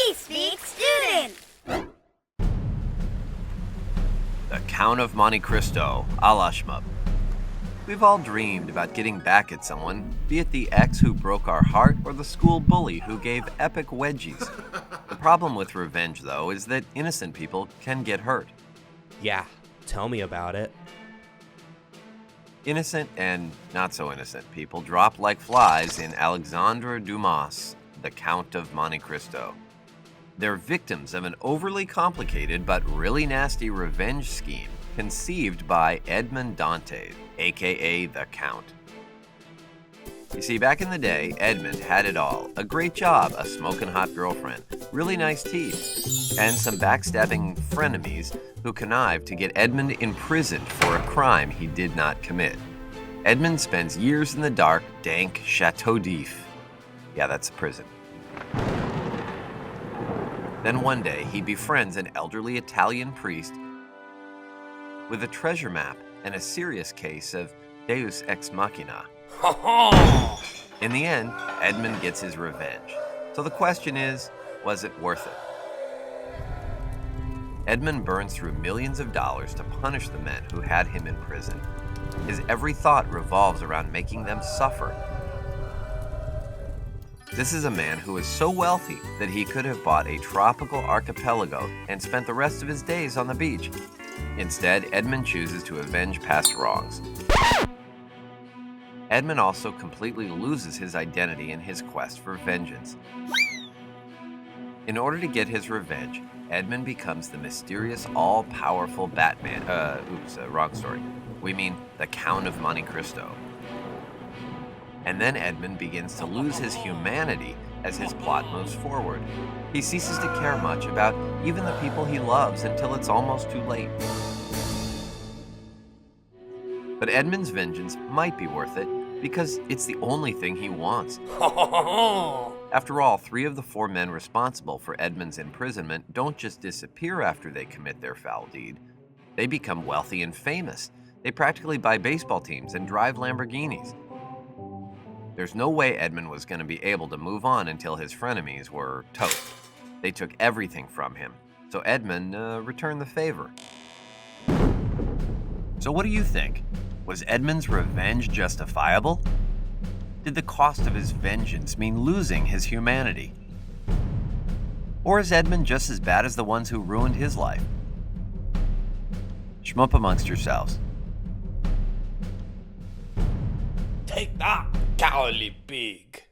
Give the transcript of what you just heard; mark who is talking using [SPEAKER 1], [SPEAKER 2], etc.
[SPEAKER 1] We speak student.
[SPEAKER 2] The Count of Monte Cristo, a la Shmoop. We've all dreamed about getting back at someone, be it the ex who broke our heart or the school bully who gave epic wedgies. The problem with revenge, though, is that innocent people can get hurt.
[SPEAKER 3] Yeah, tell me about it.
[SPEAKER 2] Innocent and not so innocent people drop like flies in Alexandre Dumas' The Count of Monte Cristo. They're victims of an overly complicated but really nasty revenge scheme conceived by Edmond Dantes, aka the Count. You see, back in the day, Edmond had it all. A great job, a smoking hot girlfriend, really nice teeth, and some backstabbing frenemies who connived to get Edmond imprisoned for a crime he did not commit. Edmond spends years in the dark, dank Chateau d'If. Yeah, that's a prison. Then one day, he befriends an elderly Italian priest with a treasure map and a serious case of Deus ex machina. In the end, Edmond gets his revenge. So the question is, was it worth it? Edmond burns through millions of dollars to punish the men who had him in prison. His every thought revolves around making them suffer. This is a man who is so wealthy that he could have bought a tropical archipelago and spent the rest of his days on the beach. Instead, Edmond chooses to avenge past wrongs. Edmond also completely loses his identity in his quest for vengeance. In order to get his revenge, Edmond becomes the mysterious, all-powerful Batman. Wrong story. We mean the Count of Monte Cristo. And then Edmond begins to lose his humanity as his plot moves forward. He ceases to care much about even the people he loves until it's almost too late. But Edmond's vengeance might be worth it because it's the only thing he wants. After all, 3 of the 4 men responsible for Edmond's imprisonment don't just disappear after they commit their foul deed. They become wealthy and famous. They practically buy baseball teams and drive Lamborghinis. There's no way Edmond was going to be able to move on until his frenemies were toast. They took everything from him, so Edmond returned the favor. So what do you think? Was Edmond's revenge justifiable? Did the cost of his vengeance mean losing his humanity? Or is Edmond just as bad as the ones who ruined his life? Shmoop amongst yourselves.
[SPEAKER 3] Take that, cowardly pig.